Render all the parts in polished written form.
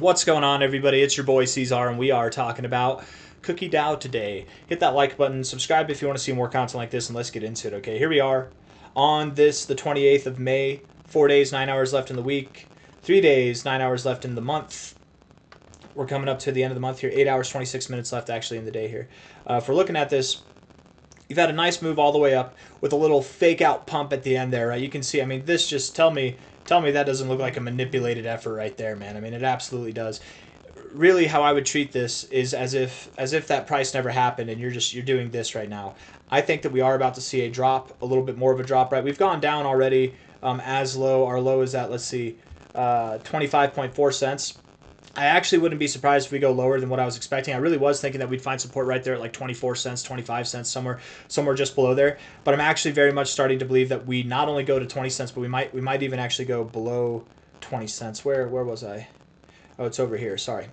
What's going on, everybody? It's your boy C-Zar, and we are talking about Cookie DAO today. Hit that like button, subscribe if you want to see more content like this, and let's get into it, okay? Here we are on this, the 28th of May. 4 days, 9 hours left in the week. 3 days, 9 hours left in the month. We're coming up to the end of the month here. 8 hours, 26 minutes left actually in the day here. If we're looking at this, you've had a nice move all the way up with a little fake out pump at the end there, right? You can see, I mean, this just tell me that doesn't look like a manipulated effort right there, man. I mean, it absolutely does. Really, how I would treat this is as if that price never happened and you're doing this right now. I think that we are about to see a drop, a little bit more of a drop, right? We've gone down already as low. Our low is at, let's see, 25.4 cents. I actually wouldn't be surprised if we go lower than what I was expecting. I really was thinking that we'd find support right there at like 24 cents, 25 cents, somewhere just below there. But I'm actually very much starting to believe that we not only go to 20 cents, but we might even actually go below 20 cents. Where was I? Oh, it's over here. Sorry.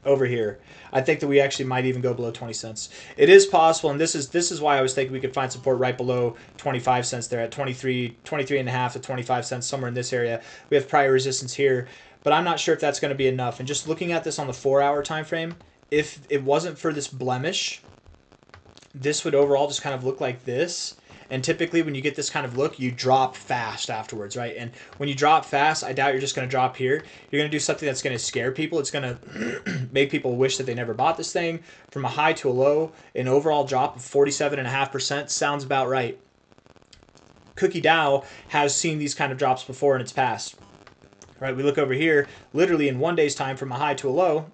Over here. I think that we actually might even go below 20 cents. It is possible, and this is why I was thinking we could find support right below 25 cents there at 23 and a half to 25 cents, somewhere in this area. We have prior resistance here, but I'm not sure if that's going to be enough. And just looking at this on the 4-hour time frame, if it wasn't for this blemish, this would overall just kind of look like this. And typically when you get this kind of look, you drop fast afterwards, right? And when you drop fast, I doubt you're just going to drop here. You're going to do something that's going to scare people. It's going to make people wish that they never bought this thing. From a high to a low, an overall drop of 47.5% sounds about right. Cookie DAO has seen these kind of drops before in its past. Right, we look over here, literally in 1 day's time from a high to a low,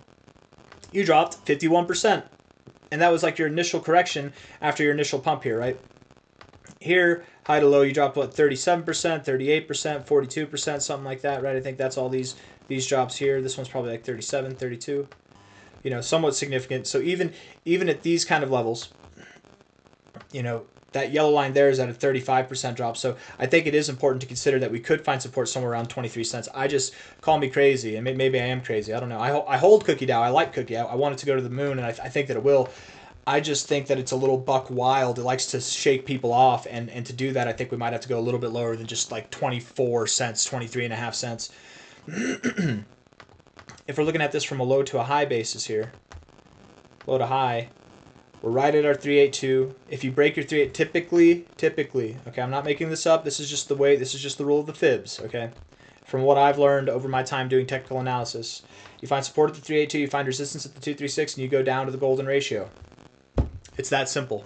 you dropped 51%. And that was like your initial correction after your initial pump here, right? Here, high to low, you dropped, what, 37%, 38%, 42%, something like that, right? I think that's all these drops here. This one's probably like 37, 32, you know, somewhat significant. So even at these kind of levels, you know, that yellow line there is at a 35% drop. So I think it is important to consider that we could find support somewhere around 23 cents. I just, call me crazy, and maybe I am crazy. I don't know. I hold Cookie DAO. I like Cookie. I want it to go to the moon, and I think that it will. I just think that it's a little buck wild. It likes to shake people off, and to do that, I think we might have to go a little bit lower than just like 24 cents, 23 and a half cents. If we're looking at this from a low to a high basis here, low to high, we're right at our 382. If you break your 3, typically, okay, I'm not making this up. This is just the rule of the fibs, okay? From what I've learned over my time doing technical analysis, you find support at the 382, you find resistance at the 236, and you go down to the golden ratio. It's that simple.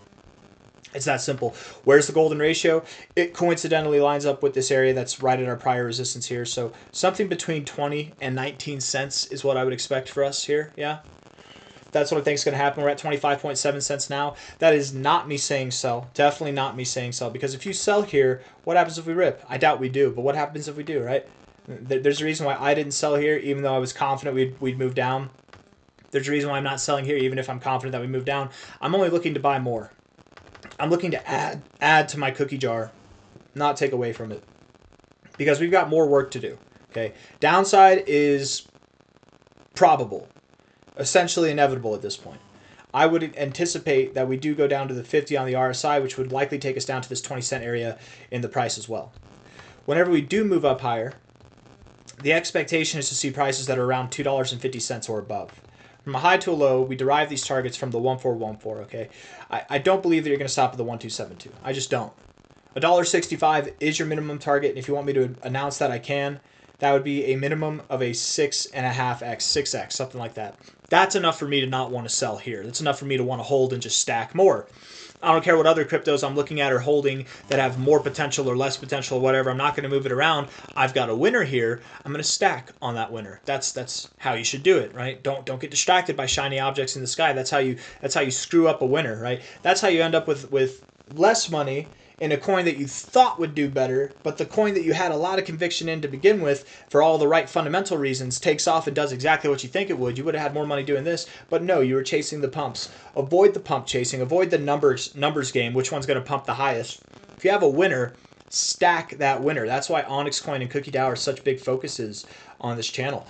It's that simple. Where's the golden ratio? It coincidentally lines up with this area that's right at our prior resistance here. So something between 20 and 19 cents is what I would expect for us here, yeah? That's what I think is going to happen. We're at 25.7 cents now. That is not me saying sell. Definitely not me saying sell. Because if you sell here, what happens if we rip? I doubt we do. But what happens if we do, right? There's a reason why I didn't sell here, even though I was confident we'd move down. There's a reason why I'm not selling here, even if I'm confident that we move down. I'm only looking to buy more. I'm looking to add to my cookie jar, not take away from it. Because we've got more work to do. Okay. Downside is probable. Essentially inevitable at this point. I would anticipate that we do go down to the 50 on the RSI, which would likely take us down to this 20 cent area in the price as well. Whenever we do move up higher, the expectation is to see prices that are around $2.50 or above. From a high to a low, we derive these targets from the 1414, okay? I don't believe that you're going to stop at the 1272. I just don't. $1.65 is your minimum target, and if you want me to announce that, I can. That would be a minimum of a 6.5x, 6x, something like that. That's enough for me to not want to sell here. That's enough for me to want to hold and just stack more. I don't care what other cryptos I'm looking at or holding that have more potential or less potential or whatever. I'm not going to move it around. I've got a winner here. I'm going to stack on that winner. That's how you should do it, right? Don't get distracted by shiny objects in the sky. That's how you screw up a winner, right? That's how you end up with less money in a coin that you thought would do better, but the coin that you had a lot of conviction in to begin with for all the right fundamental reasons takes off and does exactly what you think it would. You would have had more money doing this, but no, you were chasing the pumps. Avoid the pump chasing. Avoid the numbers game. Which one's going to pump the highest? If you have a winner, stack that winner. That's why Onyx Coin and Cookie DAO are such big focuses on this channel.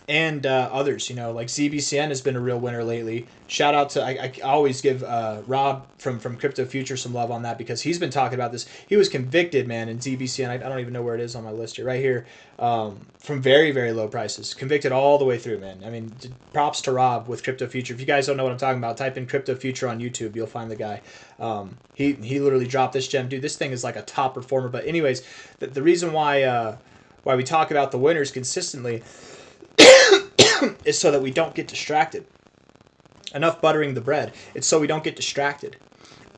and others, like ZBCN has been a real winner lately. Shout out to, I always give Rob from Crypto Future some love on that, because he's been talking about this. He was convicted, man, in ZBCN. I don't even know where it is on my list here, right here, from very, very low prices. Convicted all the way through, man. I mean, props to Rob with Crypto Future. If you guys don't know what I'm talking about, type in Crypto Future on YouTube. You'll find the guy. He literally dropped this gem. Dude, this thing is like a top performer. But anyways, the reason why we talk about the winners consistently is so that we don't get distracted. Enough buttering the bread. It's so we don't get distracted.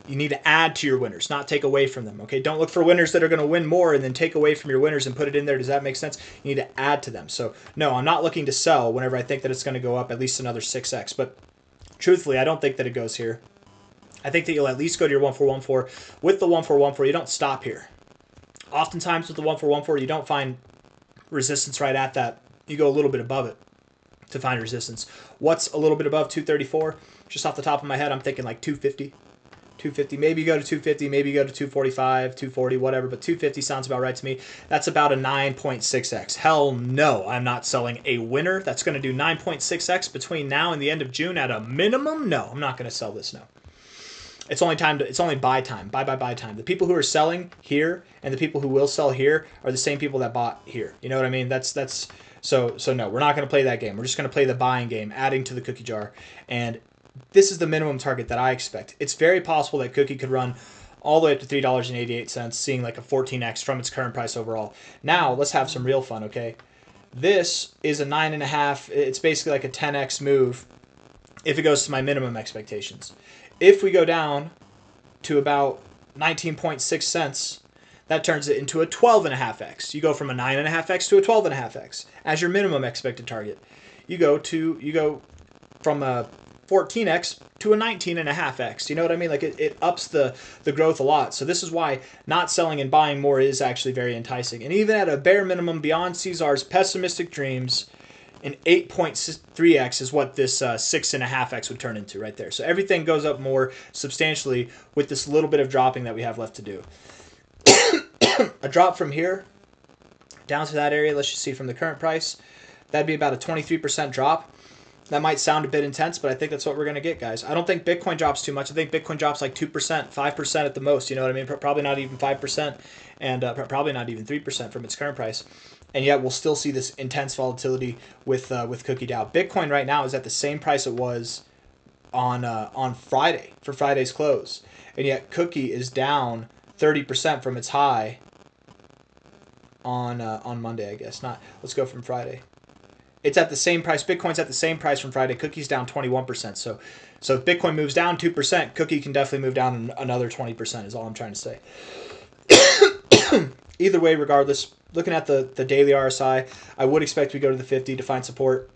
You need to add to your winners, not take away from them. Okay, don't look for winners that are going to win more and then take away from your winners and put it in there. Does that make sense? You need to add to them. So no, I'm not looking to sell whenever I think that it's going to go up at least another 6x. But truthfully, I don't think that it goes here. I think that you'll at least go to your 1414. With the 1414, you don't stop here. Oftentimes with the 1414, you don't find resistance right at that. You go a little bit above it to find resistance. What's a little bit above 234? Just off the top of my head, I'm thinking like 250. 250. Maybe you go to 250, maybe you go to 245, 240, whatever, but 250 sounds about right to me. That's about a 9.6x. Hell no, I'm not selling a winner that's going to do 9.6x between now and the end of June at a minimum. No, I'm not going to sell this, no. It's only buy time. Buy time. The people who are selling here and the people who will sell here are the same people that bought here. You know what I mean? So no, we're not going to play that game. We're just going to play the buying game, adding to the cookie jar. And this is the minimum target that I expect. It's very possible that Cookie could run all the way up to $3.88, seeing like a 14x from its current price overall. Now, let's have some real fun, okay? This is a 9.5. It's basically like a 10x move if it goes to my minimum expectations. If we go down to about 19.6 cents, that turns it into a 12.5x. You go from a 9.5x to a 12.5x as your minimum expected target. You go from a 14x to a 19.5x. You know what I mean? Like it ups the growth a lot. So this is why not selling and buying more is actually very enticing. And even at a bare minimum beyond C-Zar's pessimistic dreams, an 8.3x is what this 6.5x would turn into right there. So everything goes up more substantially with this little bit of dropping that we have left to do. A drop from here down to that area, let's just see from the current price, that'd be about a 23% drop. That might sound a bit intense, but I think that's what we're going to get, guys. I don't think Bitcoin drops too much. I think Bitcoin drops like 2%, 5% at the most. You know what I mean? Probably not even 5%, and probably not even 3% from its current price. And yet we'll still see this intense volatility with Cookie DAO. Bitcoin right now is at the same price it was on Friday for Friday's close, and yet Cookie is down 30% from its high on Monday, I guess. Let's go from Friday. It's at the same price. Bitcoin's at the same price from Friday. Cookie's down 21%. So if Bitcoin moves down 2%, Cookie can definitely move down another 20% is all I'm trying to say. Either way, regardless, looking at the daily RSI, I would expect we go to the 50 to find support.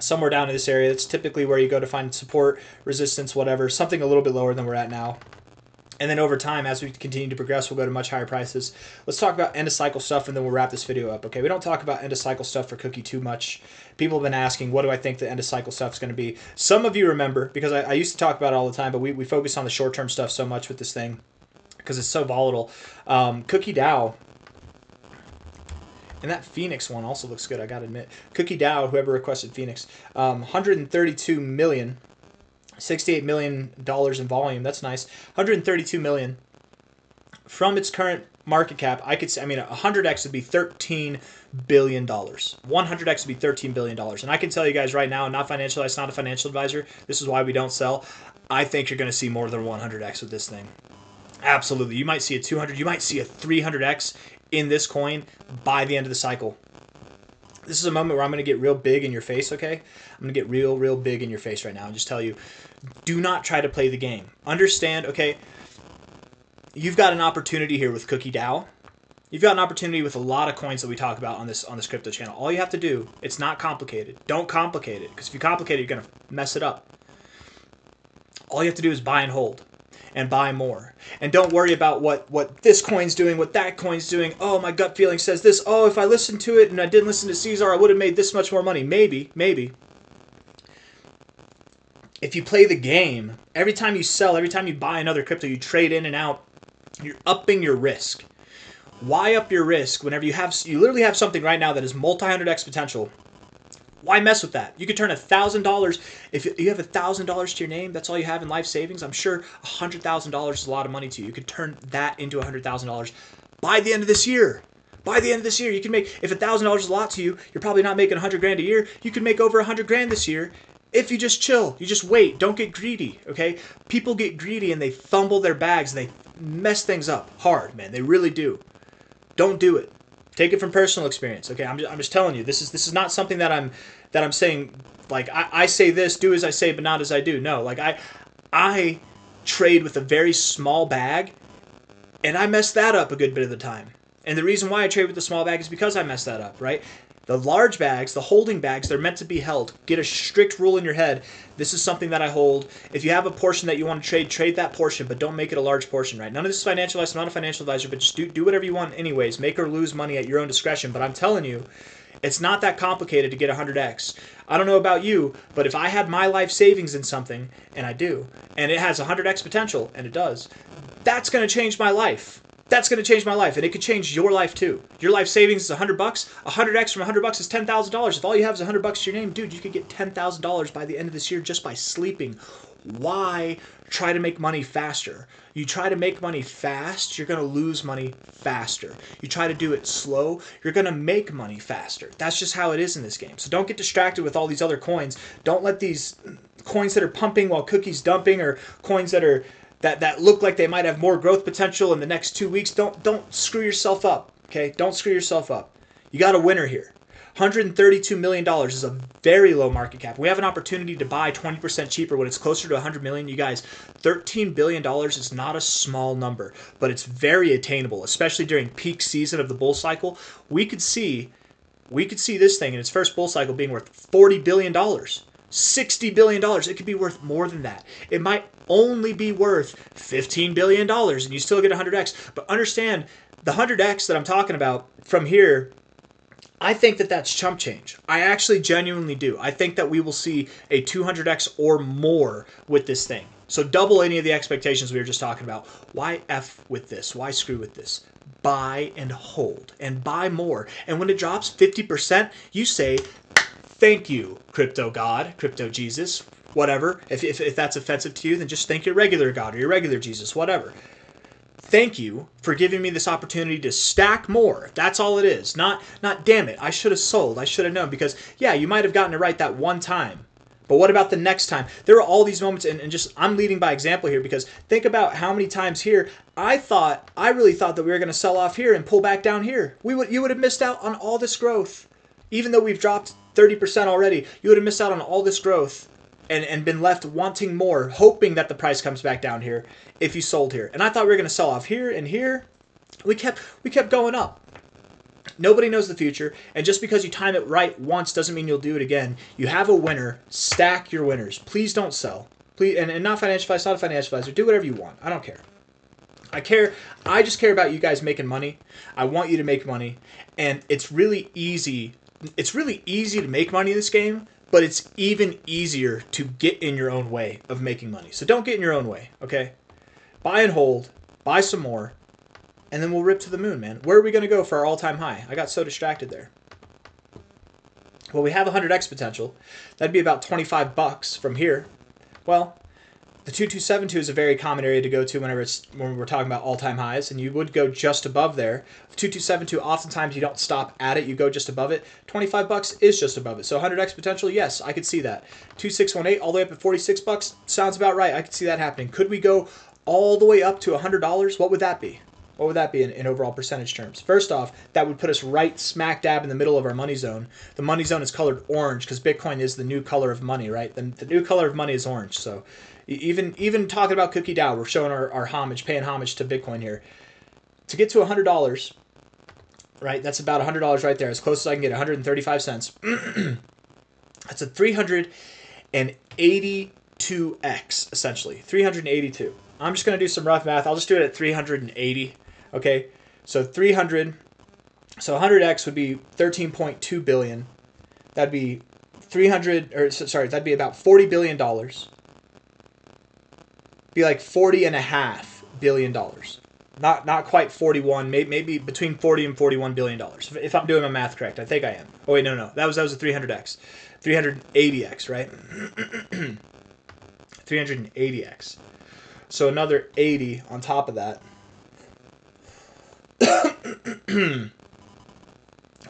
Somewhere down in this area, it's typically where you go to find support, resistance, whatever, something a little bit lower than we're at now. And then over time, as we continue to progress, we'll go to much higher prices. Let's talk about end-of-cycle stuff, and then we'll wrap this video up, okay? We don't talk about end-of-cycle stuff for Cookie too much. People have been asking, what do I think the end-of-cycle stuff is going to be? Some of you remember, because I used to talk about it all the time, but we focus on the short-term stuff so much with this thing because it's so volatile. Cookie DAO, and that Phoenix one also looks good, I got to admit. Cookie DAO, whoever requested Phoenix, 132 million. $68 million in volume. That's nice. 132 million. From its current market cap, I could say, 100x would be $13 billion. 100x would be $13 billion. And I can tell you guys right now, not a financial advisor. This is why we don't sell. I think you're going to see more than 100x with this thing. Absolutely. You might see a 200, you might see a 300x in this coin by the end of the cycle. This is a moment where I'm going to get real big in your face, okay? I'm going to get real big in your face right now and just tell you, do not try to play the game. Understand, okay, you've got an opportunity here with Cookie DAO. You've got an opportunity with a lot of coins that we talk about on this crypto channel. All you have to do, it's not complicated. Don't complicate it, because if you complicate it, you're going to mess it up. All you have to do is buy and hold. And buy more. And don't worry about what this coin's doing, what that coin's doing. Oh, my gut feeling says this. Oh, if I listened to it and I didn't listen to C-Zar, I would have made this much more money. Maybe. If you play the game, every time you sell, every time you buy another crypto, you trade in and out, you're upping your risk. Why up your risk whenever you literally have something right now that is multi-100x potential Why mess with that? You could turn $1,000. If you have $1,000 to your name, that's all you have in life savings. I'm sure $100,000 is a lot of money to you. You could turn that into $100,000 by the end of this year. By the end of this year, you can make, if $1,000 is a lot to you, you're probably not making 100 grand a year. You can make over 100 grand this year if you just chill. You just wait. Don't get greedy, okay? People get greedy and they fumble their bags and they mess things up hard, man. They really do. Don't do it. Take it from personal experience, okay? I'm just telling you. This is not something that I'm saying. Like I say this, do as I say, but not as I do. No, like I trade with a very small bag, and I mess that up a good bit of the time. And the reason why I trade with the small bag is because I mess that up, right? The large bags, the holding bags, they're meant to be held. Get a strict rule in your head. This is something that I hold. If you have a portion that you want to trade that portion, but don't make it a large portion, right? None of this is financial advice. I'm not a financial advisor, but just do whatever you want anyways. Make or lose money at your own discretion. But I'm telling you, it's not that complicated to get 100x. I don't know about you, but if I had my life savings in something, and I do, and it has 100x potential, and it does, that's going to change my life. That's going to change my life, and it could change your life too. Your life savings is $100. 100x from $100 is $10,000. If all you have is $100 to your name, dude, you could get $10,000 by the end of this year just by sleeping. Why try to make money faster? You try to make money fast, you're going to lose money faster. You try to do it slow, you're going to make money faster. That's just how it is in this game. So don't get distracted with all these other coins. Don't let these coins that are pumping while Cookie's dumping, or coins that are that look like they might have more growth potential in the next 2 weeks. Don't screw yourself up, okay? Don't screw yourself up. You got a winner here. $132 million is a very low market cap. We have an opportunity to buy 20% cheaper when it's closer to $100 million. You guys, $13 billion is not a small number, but it's very attainable, especially during peak season of the bull cycle. We could see this thing in its first bull cycle being worth $40 billion. $60 billion. It could be worth more than that. It might only be worth $15 billion and you still get 100x. But understand, the 100x that I'm talking about from here, I think that that's chump change. I actually genuinely do. I think that we will see a 200x or more with this thing. So double any of the expectations we were just talking about. Why F with this? Why screw with this? Buy and hold and buy more. And when it drops 50%, you say, thank you, crypto God, crypto Jesus, whatever. If that's offensive to you, then just thank your regular God or your regular Jesus, whatever. Thank you for giving me this opportunity to stack more. That's all it is. Not damn it, I should have sold. I should have known. Because, yeah, you might have gotten it right that one time. But what about the next time? There are all these moments, and just I'm leading by example here, because think about how many times here I really thought that we were going to sell off here and pull back down here. You would have missed out on all this growth. Even though we've dropped 30% already, you would have missed out on all this growth and been left wanting more, hoping that the price comes back down here if you sold here. And I thought we were going to sell off here and here. We kept going up. Nobody knows the future, and just because you time it right once doesn't mean you'll do it again. You have a winner. Stack your winners. Please don't sell. Please, and not financial advice, not a financial advisor. Do whatever you want. I don't care. I just care about you guys making money. I want you to make money, and it's really easy. It's really easy to make money in this game, but it's even easier to get in your own way of making money. So don't get in your own way, okay? Buy and hold, buy some more, and then we'll rip to the moon, man. Where are we going to go for our all-time high? I got so distracted there. Well, we have 100x potential. That'd be about $25 from here. Well, the 2272 is a very common area to go to when we're talking about all-time highs, and you would go just above there. 2272, oftentimes you don't stop at it, you go just above it. $25 is just above it. So 100x potential, yes, I could see that. 2618 all the way up at $46 sounds about right. I could see that happening. Could we go all the way up to $100? What would that be? What would that be in overall percentage terms? First off, that would put us right smack dab in the middle of our money zone. The money zone is colored orange because Bitcoin is the new color of money, right? The new color of money is orange. So even talking about Cookie DAO, we're showing our homage, paying homage to Bitcoin here. To get to $100, right? That's about $100 right there, as close as I can get, 135 cents. That's a 382x, essentially. 382. I'm just going to do some rough math. I'll just do it at 380. Okay, so 100x would be 13.2 billion. That'd be that'd be about $40 billion. Be like $40.5 billion. Not quite 41, maybe between 40 and 41 billion dollars. If I'm doing my math correct, I think I am. Oh wait, no, that was a 300x, 380x, right? 380x. So another 80 on top of that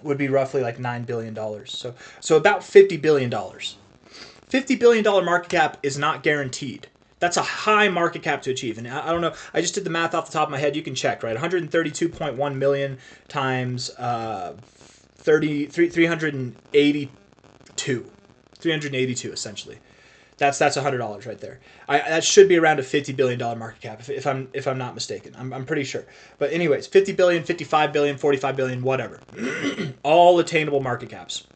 would be roughly like $9 billion. So about $50 billion. $50 billion market cap is not guaranteed. That's a high market cap to achieve. And I don't know, I just did the math off the top of my head. You can check, right? 132.1 million times 382 essentially. That's $100 right there. That should be around a $50 billion market cap if I'm not mistaken. I'm pretty sure. But anyways, 50 billion, 55 billion, 45 billion, whatever. All attainable market caps.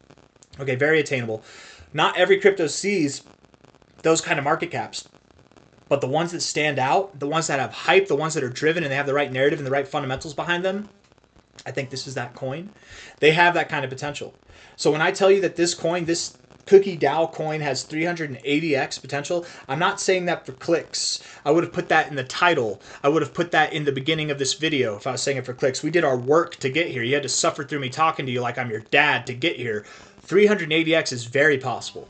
Okay, very attainable. Not every crypto sees those kind of market caps. But the ones that stand out, the ones that have hype, the ones that are driven and they have the right narrative and the right fundamentals behind them, I think this is that coin. They have that kind of potential. So when I tell you that this coin, this Cookie DAO coin has 380x potential, I'm not saying that for clicks. I would have put that in the title. I would have put that in the beginning of this video if I was saying it for clicks. We did our work to get here. You had to suffer through me talking to you like I'm your dad to get here. 380x is very possible,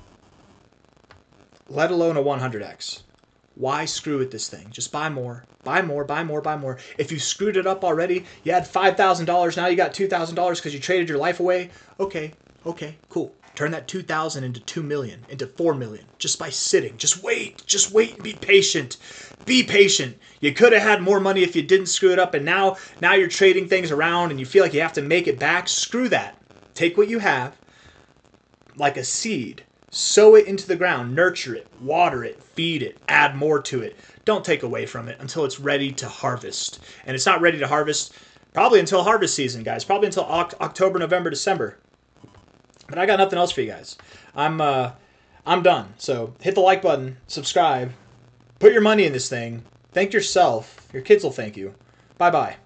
let alone a 100x. Why screw with this thing? Just buy more. Buy more, buy more, buy more. If you screwed it up already, you had $5,000, now you got $2,000 because you traded your life away. Okay, cool. Turn that 2,000 into 2 million, into 4 million, just by sitting. Just wait and be patient. Be patient. You could have had more money if you didn't screw it up, and now you're trading things around and you feel like you have to make it back. Screw that. Take what you have, like a seed. Sow it into the ground, nurture it, water it, feed it, add more to it. Don't take away from it until it's ready to harvest. And it's not ready to harvest probably until harvest season, guys. Probably until October, November, December. But I got nothing else for you guys. I'm done. So hit the like button, subscribe, put your money in this thing. Thank yourself. Your kids will thank you. Bye-bye.